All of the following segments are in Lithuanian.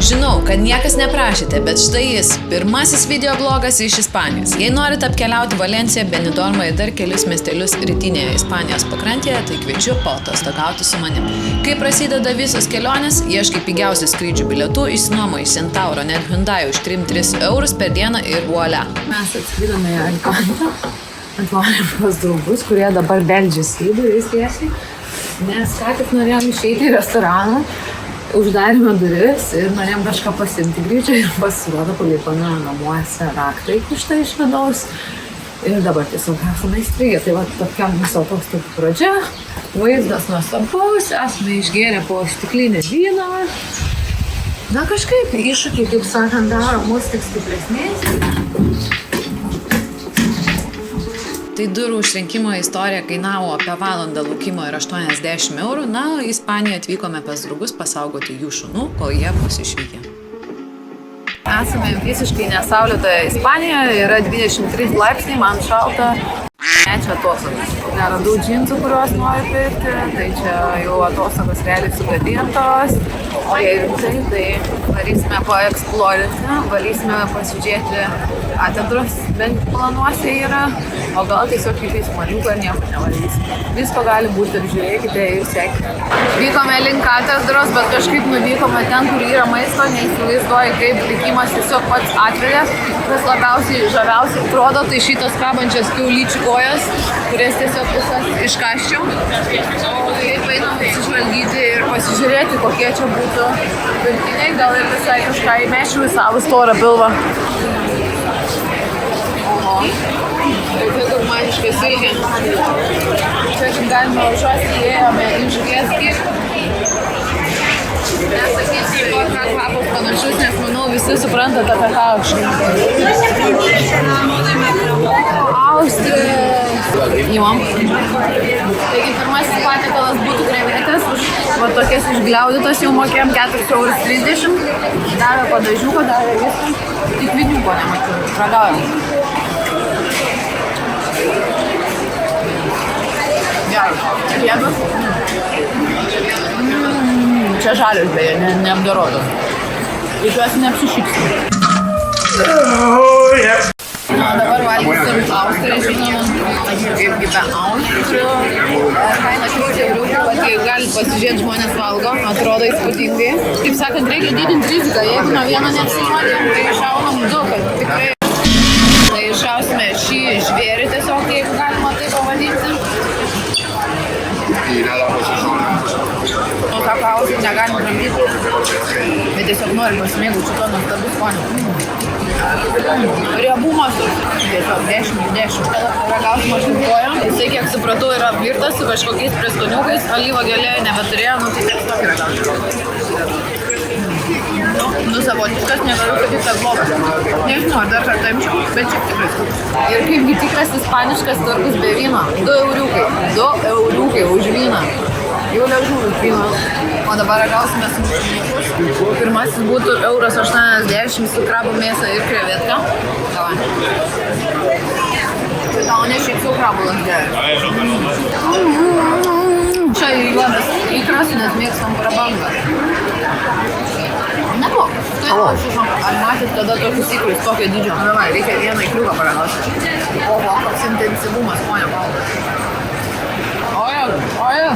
Žinau, kad niekas neprašėte, bet štai jis – pirmasis videoblogas iš Ispanijos. Jei norite apkeliauti Valenciją, Benidormą ir dar kelis miestelius rytinėje Ispanijos pakrantėje, tai kviečiu paatostogauti su manim. Kai prasideda visos kelionės, ieškai pigiausių skrydžių bilietų, išsinuomoji Centauro, net Hyundai už 3-3 eurus per dieną ir voila. Mes atskridome į Alicantą, atvarėm pas draugus, kurie dabar beldžiasi į duris tiesiai, nes ką tik norėjom išeiti į restoraną. Uždarėme duris ir norėjom kažką pasiimti greičiau ir pasirodo palikome namuose raktą įkištą iš vidaus ir dabar tiesiog esame įstrigę. Tai va tokia mūsų atostogų pradžia, vaizdas nuostabus, esame išgėrę po stiklinę vyno. Na kažkaip iššūkiai, kaip sakant, daro mus tik stipresniais. Tai durų užrinkimo istorija kainavo apie valandą laukimo ir 80 eurų, na, į Ispaniją atvykome pas draugus pasaugoti jų šunų, kol jie bus išvykę. Esame visiškai nesaulėtoje Ispanijoje, yra 23 laipsniai, man šalta. Ne, čia atostogos. Neradau džinsų, kuriuos noriu pirkti, tai čia jau atostogos realiai sugadintos. O jei rimtai, tai varysime paeksplorinti, varysime pasižiūrėti katedros, bent planuose yra, o gal tiesiog kaip į smaliuką ir nieko nevarysime. Visko gali būti ir žiūrėkite ir sekite. Vykome link katedros, bet kažkaip nuvykome ten, kur yra maisto, neįsivaizduoju, kaip likimas tiesiog pats atvedė. Kas labiausiai žaviausiai atrodo, tai šitos kabančios kiaulyčių kojas, kurias tiesiog visas iškaščiau. O kaip einam atsižvalgyti ir pasižiūrėti, kokie čia būtų pirkiniai, gal ir visai kažką įmešiu į savo storą pilvą. Oho, tokia gurmaniška silkė. Čia kaip galima užuosti, įėjome į žuvies kirtį. Nesakysiu, ką kvapas panašus, nes manau visi suprantate apie ką aš. Austrija. Įmam. Taigi pirmasis patiekalas būtų krevetės, va tokias išgliaudytos jau mokėjom 4,30 €. Davė padažiuko, davė viską. Tik viniuko nemačiau. Ragaujam. Gerai. Jėgas. Čia žalios beje, neapdorotos. Tikiuosi neapsišypsim. Dabar valgysim Austriją, žinoma, kaipgi be Austrių. Kaina šiek tiek daugiau, bet jei galit pasižiūrėti, žmonės valgo, atrodo įspūdingai. Kaip sakant, reikia didinti riziką, jeigu nuo vieno neapsinuodėm, tai iššaunam du, kad tikrai. Tai iššausime šį žvėrį tiesiog, jeigu galima tai pavadinti. O tą kausį negalim rambyti, bet tiesiog noriu pasimėgauti šito nuostabių skonių. Riebumas tiesiog 10. Ragausim aštunkojo. Jisai, kiek supratau, yra apvirtas su kažkokiais prieskoniukais. Alyvo gėlė nebeturėjo, tai tiesiog ragausim. Savotiškas, negaliu sakyti, kad blogas. Nežinau, dar kartą imčiau, bet šiek tikrai skubus. Ir kaipgi tikras ispaniškas turgus be vyno. 2 euriukai. 2 euriukai už vyną. Jau liežuvis vynas. O dabar ragausime su mušinikus. Pirmasis būtų 1,80 € su krabo mėsa ir krevetka. Davai. Tai tau ne šiaip su krabo lasdelė. Čia juodas ikras, nes mėgstam prabangą. Neblogas. Ar matėt kada tokius ikrus, tokio dydžio? Davai, reikia vieną ikriuką paragauti. Oho, koks intensyvumas, ponia valdas. Oje,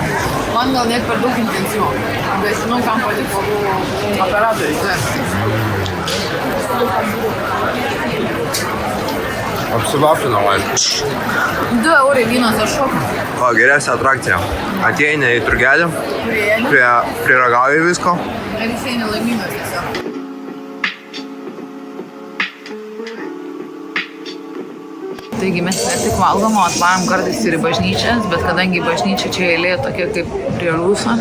man gal net per daug intensyvo. Bet žinau, kam patiko operatoriai. Apsilapino man. 2 eurai vynas aš šoku. O, geriausia atrakcija. Ateini į turgelį, priragauji visko. Ir jisai nelaimingas tiesiog. Taigi mes ne tik valgom, o atvarom kartais ir į bažnyčias, bet kadangi bažnyčia čia eilė tokia kaip prie Rūso,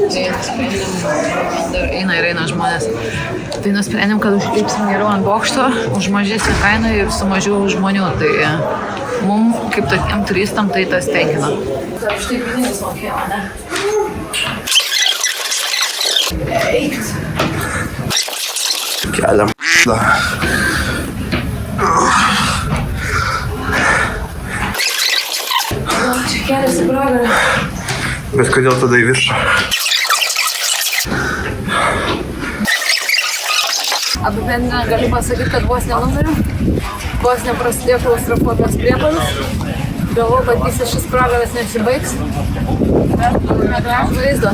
tai dar eina žmonės. Tai nusprendėm, kad užlipsim geriau ant bokšto, už mažesnį kainą ir su mažiau žmonių. Tai mum, kaip tokiem turistam, tai tas tenkina. Štai pinigus mokėjo, ne? Keliam. Čia kelias į pragarą. Bet kodėl tada į viršų? Apibendrinant galiu pasakyti, kad vos nenumeriu, vos neprasidėjo klaustrofobijos priepuolis. Galvoju, kad visas šis pragaras nesibaigs. Bet turime gražų vaizdą.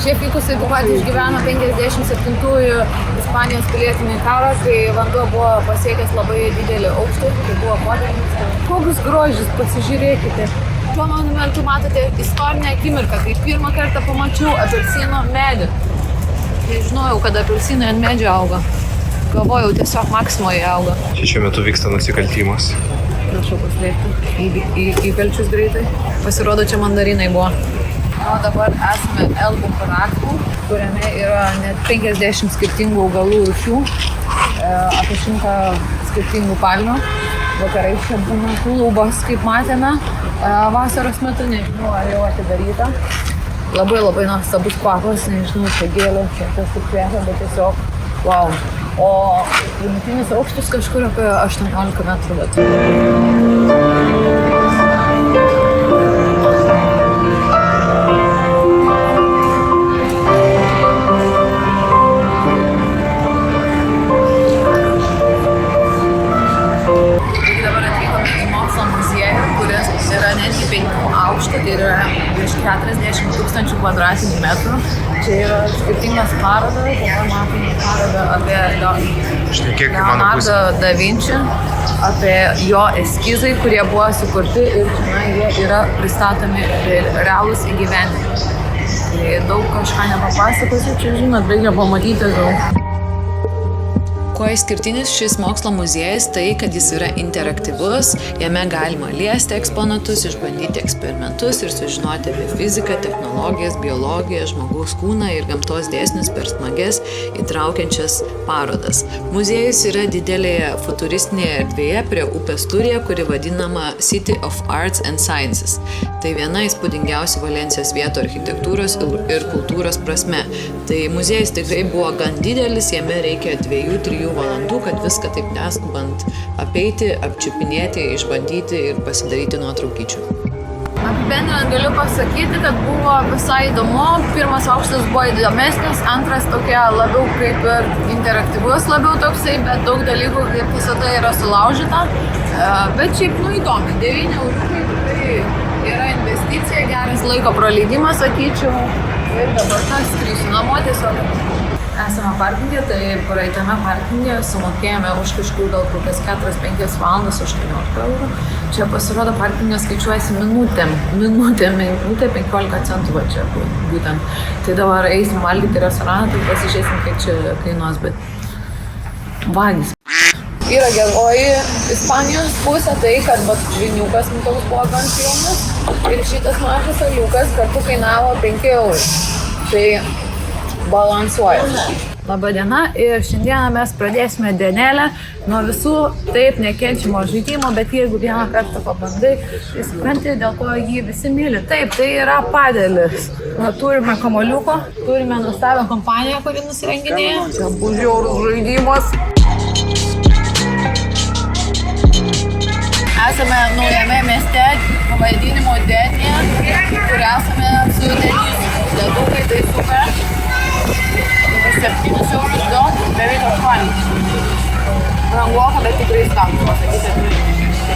Šiaip vykusiai taip pat išgyveno 57-ųjų Ispanijos pilietinį karą, kai vanduo buvo pasiekęs labai didelį aukštį, kai buvo potvynis. Koks grožis, pasižiūrėkite. Šiuo monumentu matote istorinę akimirką, kai pirmą kartą pamačiau apelsino medį. Nežinojau, kad apelsinai ant medžio auga. Galvojau, tiesiog Maksimoje auga. Čia šiuo metu vyksta nusikaltimas. Prašau paslėpti. Įkalčius greitai. Pasirodo, čia mandarinai buvo. O dabar esame El Bucarakų, kuriame yra net 50 skirtingų augalų rūšių, apie 100 skirtingų palmių. Vakarais čia būna klubas, kaip matėme, vasaros metu, nežinau, ar jau atidaryta. Labai nuostabus kvapas, nežinau, čia gėlė, čia tas tik kvepia, bet tiesiog wow. O vidutinis aukštis kažkur apie 18 metrų. Ir yra virš 40 000 kvadratinių metrų. Čia yra skirtingas parodas. Dabar matome parodą apie Leonardo da Vinci, apie jo eskizai, kurie buvo sukurti ir čia jie yra pristatomi realūs įgyvendinimai. Tai daug kažką nepapasakosiu, čia žinot, reikia pamatyti daug. Kuo išskirtinis šis mokslo muziejus tai, kad jis yra interaktyvus, jame galima liesti eksponatus, išbandyti eksperimentus ir sužinoti apie fiziką, technologijas, biologiją, žmogaus kūną ir gamtos dėsnius per smagias įtraukiančias parodas. Muziejus yra didelėje futuristinėje erdvėje prie upės Turija, kuri vadinama City of Arts and Sciences. Tai viena įspūdingiausių Valencijos vietų architektūros ir kultūros prasme. Tai muziejus tikrai buvo gan didelis, jame reikia 2-3 valandų, kad viską taip neskubant apeiti, apčiupinėti, išbandyti ir pasidaryti nuotraukyčių. Apibendrinant galiu pasakyti, kad buvo visai įdomu. Pirmas aukštas buvo įdomesnis, antras tokia labiau kaip ir interaktyvus, labiau toksai, bet daug dalykų kaip visada yra sulaužyta. Bet šiaip įdomi. 9 eurų tikrai yra investicija, geras laiko praleidimas, sakyčiau. Ir dabar skrisiu namo tiesiog. Esame parkingė, tai praeitame parkingė sumokėjome už kažkur gal kokias 4-5 valandas 18 eurų. Čia pasirodo parkingė skaičiuojasi minutė 15 centų va čia būtent. Tai dabar eisim valgyti į restoraną, tai pasižiūrėsim, kiek čia kainuos, bet vagys. Yra geroji Ispanijos pusė, tai kad žviniukas toks buvo gan pilnas ir šitas mažas aliukas kartu kainavo 5 eurų. Tai balansuoja. Labadiena ir šiandieną mes pradėsime dienelę nuo visų taip nekenčiamo žaidimo, bet jeigu vieną kartą pabandai, tai supranti, dėl ko jį visi myli. Taip, tai yra padelis. Turime kamuoliuko, turime nuostabią kompaniją, kuri nusirenginėja. Čia bus žiaurus žaidimas. Esame naujame mieste pavadinimo Denija, kur esame su Deniju. Ledukai tai super. 7 eurus daug, beveik 8. Brangoka, bet tikrai skanus, pasakyti.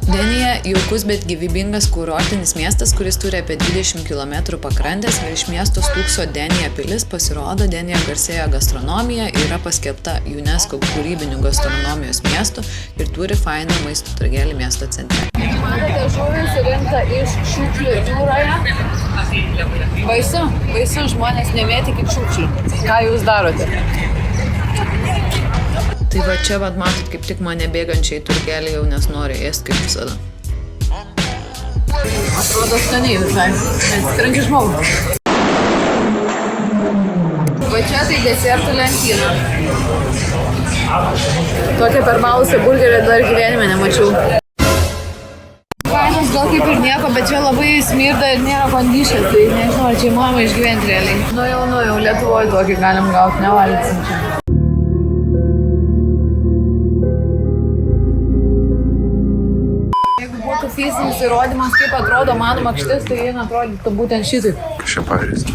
Denija jaukus, bet gyvybingas kurortinis miestas, kuris turi apie 20 km pakrantės. Virš miesto stūkso Denija pilis, pasirodo, Denija garsėja gastronomija, yra paskelbta UNESCO kūrybinių gastronomijos miestų ir turi fainą maisto turgelį miesto centre. Matote, žuvį surinkta iš šiukšlių jūroje. Baisu, žmonės nemėtikit šiukšlių. Ką jūs darote? Tai va čia matot, kaip tik mane bėgančiai turgelį jau nesinori ėsti kaip visada. Atrodo skaniai visai, nes tranki žmogus. Va čia tai desertų lentyna. Tokią per balusią burgerį dar gyvenime nemačiau. Kainos gal kaip ir nieko, bet čia labai smirda ir nėra kondišės, tai nežinau, ar čia įmanoma išgyventi realiai. Nu jau, Lietuvoje tokį galim gauti, nevalgysim čia. fizinis įrodymas, kaip atrodo mano makštis, tai jie atrodytų būtent šitaip. Čia pavyzdys.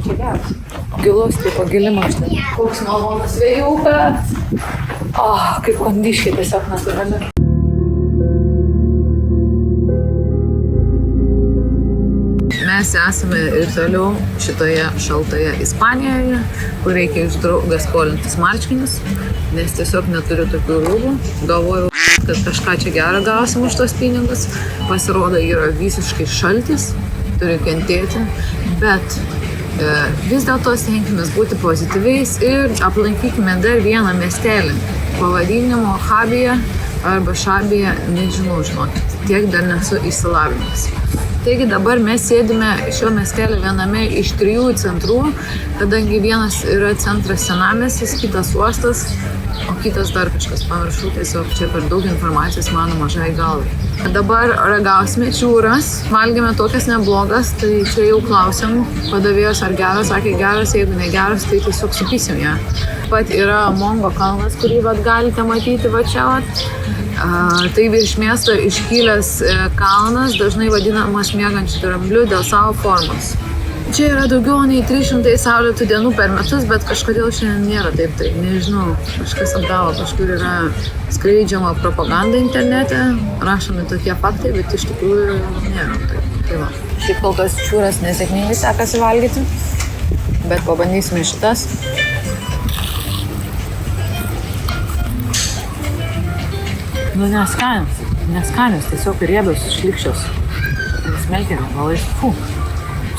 Čia geras. Gilus, tipo gili makštis. Koks malonus vėjukas. Kaip kondiškiai tiesiog natūrali. Mes esame ir toliau šitoje šaltoje Ispanijoje, kur reikia iš draugą skolintis marškinius, nes tiesiog neturiu tokių rūbų. Galvojau, kad kažką čia gerą gausim už tos pinigus. Pasirodo, yra visiškai šaltis, turiu kentėti, bet vis dėlto stenkimės būti pozityviais ir aplankykime dar vieną miestelį pavadinimu Habija arba Šabija, nežinau, žinokit, tiek dar nesu išsilavinęs. Taigi dabar mes sėdime šio miestelio viename iš 3 centrų, kadangi vienas yra centras senamiestis, kitas uostas, o kitas dar kažkas pamiršau, tiesiog čia per daug informacijos mano mažai galvai. Dabar ragausime čiūras, valgėme tokias neblogas, tai čia jau klausim padavėjos ar geras, sakė geras, jeigu negeras, tai tiesiog supysim ją. Pat yra Mongo kalnas, kurį galite matyti va čia. Tai virš miesto iškilęs kalnas, dažnai vadinamas miegančiu drambliu dėl savo formos. Čia yra daugiau nei 300 saulėtų dienų per metus, bet kažkodėl šiandien nėra taip, tai nežinau, kažkas apdavo, kažkur yra skleidžiama propaganda internete, rašomi tokie faktai, bet iš tikrųjų nėra taip. Tai va. Šiaip kol kas čiūras nesėkmingai sekasi valgyti, bet pabandysime šitas. Nu, neskanios, tiesiog riebios, šlikščios. Smelkė, valai,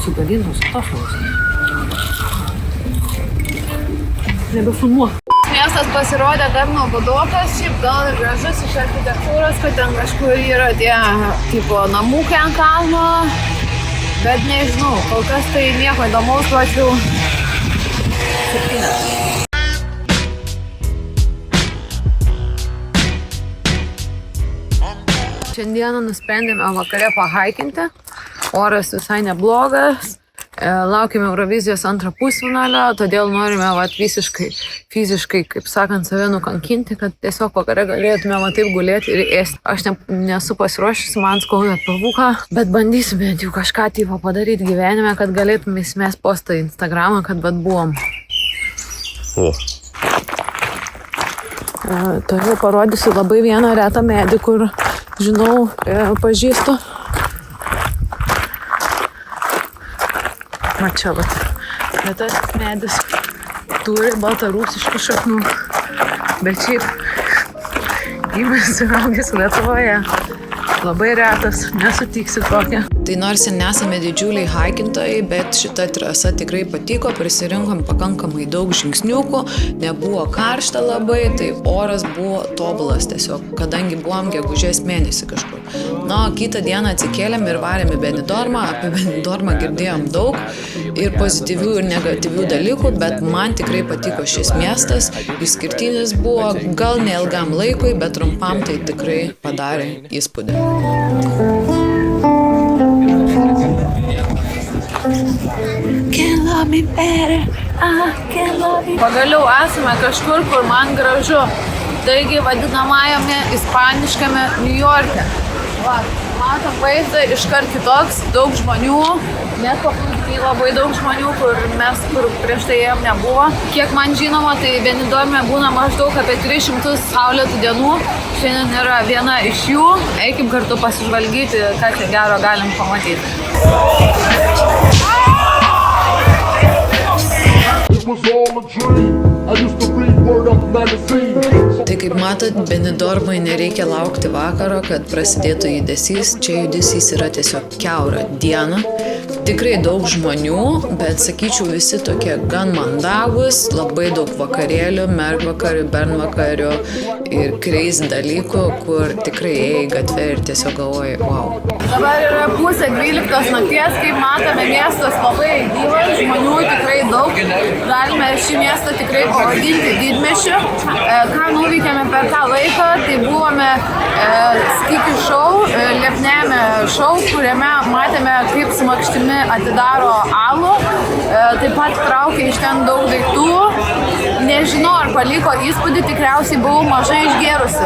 sugadintos tošalos. Nebefilmuok. Miestas pasirodė dar nuobodokas, šiaip gal ir gražus iš architektūros, kad ten kažkur yra tie tipo namūkai ant kalno, bet nežinau, kol kas tai nieko įdomaus, plačiau 7. Šiandieną nusprendėme vakare pahaikinti, oras visai neblogas, laukime Eurovizijos antrą pusfinalio, todėl norime visiškai fiziškai, kaip sakant, save nukankinti, kad tiesiog vakare galėtume taip gulėti ir ėsti. Aš nesu pasiruošusi, man skauda pilvuką, bet bandysime bent jau kažką tipo padaryti gyvenime, kad galėtume įsimest postą į Instagramą, kad buvom. Toliau parodysiu labai vieną retą medį, kur žinau, pažįstu. Va čia, bet tas medis turi baltarusiškų šaknų, bet šiaip gimęs ir augęs Lietuvoje. Labai retas, nesutiksi tokią. Tai nors ir nesame didžiuliai haikintojai, bet šita trasa tikrai patiko, prisirinkom pakankamai daug žingsniukų, nebuvo karšta labai, tai oras buvo tobulas tiesiog, kadangi buvom gegužės mėnesį kažkur. Na, kitą dieną atsikėlėm ir varėm į Benidormą, apie Benidormą girdėjom daug ir pozityvių ir negatyvių dalykų, bet man tikrai patiko šis miestas, išskirtinis buvo, gal neilgam laikui, bet trumpam tai tikrai padarė įspūdį. Pagaliau esame kažkur, kur man gražu. Taigi vadinamajame ispaniškame New York'e. Va, matom vaizdą iškart kitoks, daug žmonių, net paplūdimy labai daug žmonių, kur prieš tai jiem nebuvo. Kiek man žinoma, tai Benidorme būna maždaug apie 300 saulėtų dienų. Šiandien yra viena iš jų. Eikim kartu pasižvalgyti, ką čia gero galim pamatyti. Tai kaip matot, Benidormai nereikia laukti vakaro, kad prasidėtų judesys. Čia judesys yra tiesiog kiaurą dieną. Tikrai daug žmonių, bet sakyčiau visi tokie gan mandagus, labai daug vakarėlių, mergvakarių, bernvakarių ir crazy dalykų, kur tikrai ėjai gatvę ir tiesiog galvoji, wow. Dabar yra 11:30 nakties, kaip matome, miestas labai gyvas, žmonių tikrai daug. Galime šį miestą tikrai pavadinti didmiesčiu. Ką nuveikėme per tą laiką, tai buvome skikių šou, liepnėme šou, kuriame matėme, kaip su makštimi atidaro alų. Taip pat traukė iš ten daug daiktų. Nežinau, ar paliko įspūdį, tikriausiai buvau mažai išgėrusi.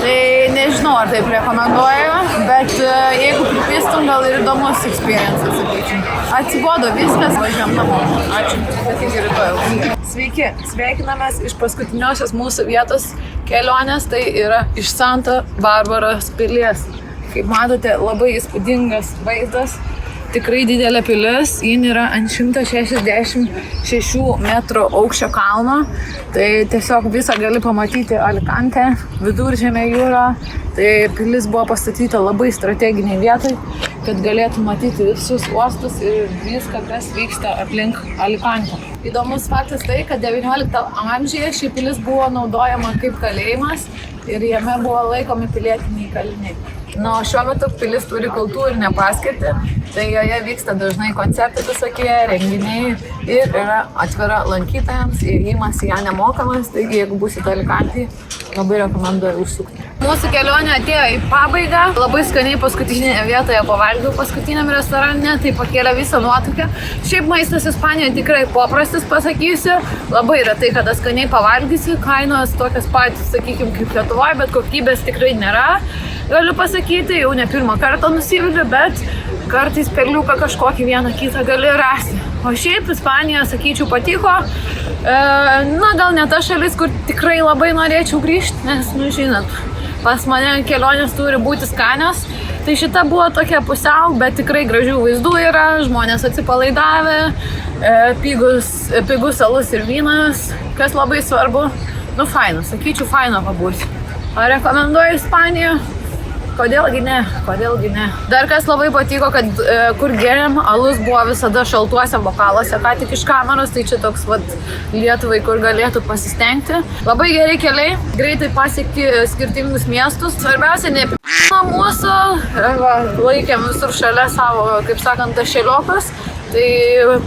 Tai nežinau, ar taip rekomenduoju, bet bet jeigu pripistum, gal ir įdomus experience, sakyčiau. Atsibodo viskas, važiuojam namo. Ačiū, bet iki rytoj. Sveiki, sveikinamės iš paskutiniosios mūsų vietos kelionės, tai yra iš Santa Barbaros pilies. Kaip matote, labai įspūdingas vaizdas. Tikrai didelė pilis, jin yra ant 166 metrų aukščio kalno, tai tiesiog visą gali pamatyti Alicante, Viduržemio jūrą. Tai pilis buvo pastatyta labai strateginiai vietai, kad galėtų matyti visus uostus ir viską, kas vyksta aplink Alicante. Įdomus faktas tai, kad 19 amžiuje ši pilis buvo naudojama kaip kalėjimas ir jame buvo laikomi pilietiniai kaliniai. Na, šiuo metu pilis turi kultūrinę paskirtį, tai joje vyksta dažnai koncertai visokie, renginiai ir yra atvira lankytojams, įėjimas į ją nemokamas, taigi jeigu būsite Alicantėje, labai rekomenduoju užsukti. Mūsų kelionė atėjo į pabaigą, labai skaniai paskutinėje vietoje pavalgiau paskutiniam restorane, tai pakėlė visą nuotaiką. Šiaip maistas Ispanijoje tikrai paprastas, pasakysiu, labai retai kada skaniai pavalgysi, kainos tokias patys, sakykime, kaip Lietuvoje, bet kokybės tikrai nėra. Galiu pasakyti, jau ne pirmą kartą nusiviliu, bet kartais perliuką kažkokį vieną kitą gali rasti. O šiaip Ispanija, sakyčiau, patiko. Na, gal ne ta šalis, kur tikrai labai norėčiau grįžti, nes, žinot, pas mane kelionės turi būti skanios. Tai šita buvo tokia pusiau, bet tikrai gražių vaizdų yra, žmonės atsipalaidavę, pigus alus ir vynas, kas labai svarbu. Nu, faina, sakyčiau, faina pabūti. Ar rekomenduoju Ispaniją? Kodėlgi ne? Dar kas labai patiko, kad kur geriam, alus buvo visada šaltuose bokaluose, ką tik iš kameros, tai čia toks Lietuvai, kur galėtų pasistengti. Labai geri keliai, greitai pasiekti skirtingus miestus. Svarbiausia, nepipino mūsų, laikėm visur šalia savo, kaip sakant, tašėliokas. Tai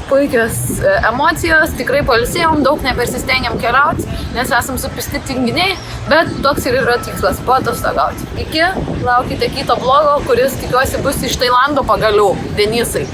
puikios emocijos, tikrai pailsėjom, daug nepersistengėm keliauti, nes esam supisti tinginiai, bet toks ir yra tikslas - paatostogauti. Iki, laukite kito vlogo, kuris tikiuosi bus iš Tailando pagaliau, Denisai.